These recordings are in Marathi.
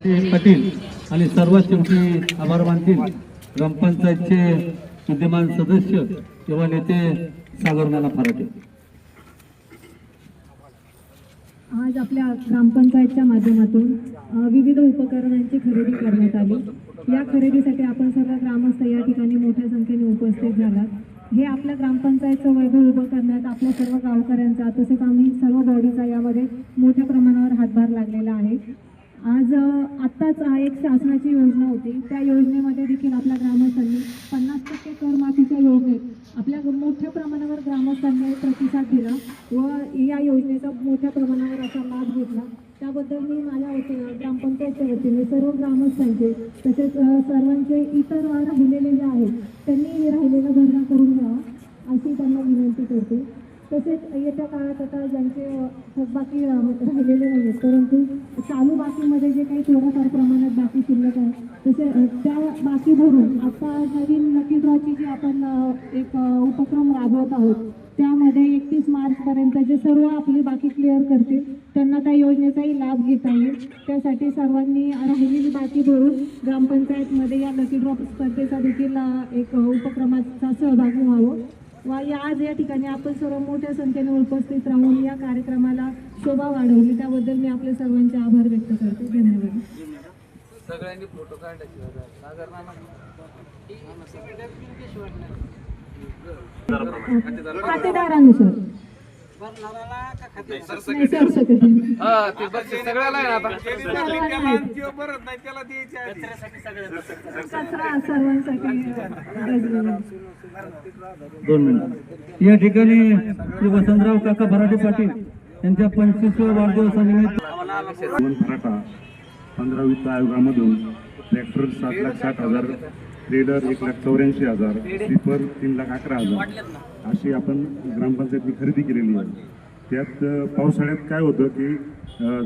पाटील आणि सर्वच तुमचे आभार मानतील ग्रामपंचायतचे विद्यमान सदस्य किंवा नेते सागरनाना फराटे। आज आपल्या ग्रामपंचायतच्या माध्यमातून विविध उपकरणांची खरेदी करण्यात आली। या खरेदीसाठी आपण सर्व ग्रामस्थ या ठिकाणी मोठ्या संख्येने उपस्थित झालात। हे आपल्या ग्रामपंचायतचं वैभव उभं करण्यात आपल्या सर्व गावकऱ्यांचा तसेच आम्ही सर्व बॉडीचा यामध्ये मोठ्या प्रमाणावर हातभार लागलेला आहे। आज आत्ताच एक शासनाची योजना होती, त्या योजनेमध्ये देखील आपल्या ग्रामस्थांनी 50% करमाफीच्या योजनेत आपल्या मोठ्या प्रमाणावर ग्रामस्थांनी प्रतिसाद दिला व या योजनेचा मोठ्या प्रमाणावर असा लाभ घेतला। त्याबद्दल मी माझ्या वतीने ग्रामपंचायतच्या वतीने सर्व ग्रामस्थांचे तसेच सर्वांचे इतर राहिलेले जे आहेत त्यांनी राहिलेला भरणा करून घ्यावा अशी त्यांना विनंती करते। तसेच येत्या काळात आता ज्यांचे थकबाकी राहिलेले नाही आहेत परंतु चालू बाकीमध्ये जे काही थोड्याफार प्रमाणात बाकी शिल्लक आहे तसे त्या बाकी भरून आता नवीन लकी ड्रॉची जी आपण एक उपक्रम राबवत आहोत त्यामध्ये 31 मार्चपर्यंत जे सर्व आपली बाकी क्लिअर करतील त्यांना त्या योजनेचाही लाभ घेता येईल। त्यासाठी सर्वांनी राहिलेली बाकी भरून ग्रामपंचायतमध्ये या लकी ड्रॉ स्पर्धेचा देखील एक उपक्रमाचा सहभागी व्हावं व आज या ठिकाणी आपण सर्व मोठ्या संख्येने उपस्थित राहून या कार्यक्रमाला शोभा वाढवली त्याबद्दल मी आपल्या सर्वांचे आभार व्यक्त करते। धन्यवाद। सगळ्यांनी फोटो काढायचे खातेदारानुसार दोन मिनिट या ठिकाणी श्री वसंतराव काका फराटे पाटील यांच्या 25व्या वाढदिवसानिमित्त फराटा 15 वित्त आयोगामधून ट्रॅक्टर 7,60,000, ट्रेलर 1,84,000, स्लीपर 3,11,000 अशी आपण ग्रामपंचायतनी खरेदी केलेली आहे। त्यात पावसाळ्यात काय होतं की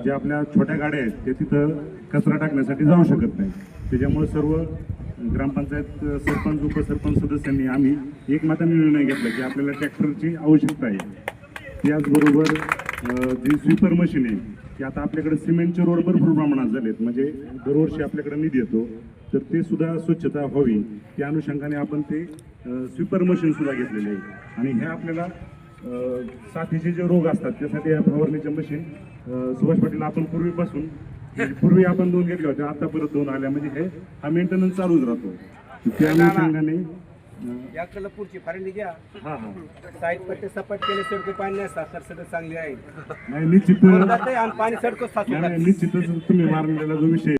जे आपल्या छोट्या गाड्या आहेत ते तिथं कचरा टाकण्यासाठी जाऊ शकत नाही, त्याच्यामुळे सर्व ग्रामपंचायत सरपंच उपसरपंच सदस्यांनी आम्ही एकमताने निर्णय घेतला की आपल्याला ट्रॅक्टरची आवश्यकता आहे। त्याचबरोबर जी स्वीपर मशीन आहे की आता आपल्याकडे सिमेंटचे रोड भरपूर प्रमाणात झालेत, म्हणजे दरवर्षी आपल्याकडे निधी येतो तर ते सुद्धा स्वच्छता व्हावी त्या अनुषंगाने आपण ते स्वीपर मशीन सुद्धा घेतलेले आहे। आणि हे आपल्याला साथीचे जे रोग असतात त्यासाठी ह्या फवारणीचे मशीन सुभाष पाटील आपण पूर्वी आपण 2 घेतले होते, आता परत 2 आल्या, म्हणजे हे हा मेंटेनन्स चालूच राहतो त्या अनुषंगाने याकडे पुढची फारणी घ्या। हा साईड पट्टे सपाट केले सडके पाणी असतात तर सगळं चांगली आहे नाही निश्चित पाणी सडकं निश्चितच तुम्ही मारलेला जो विषय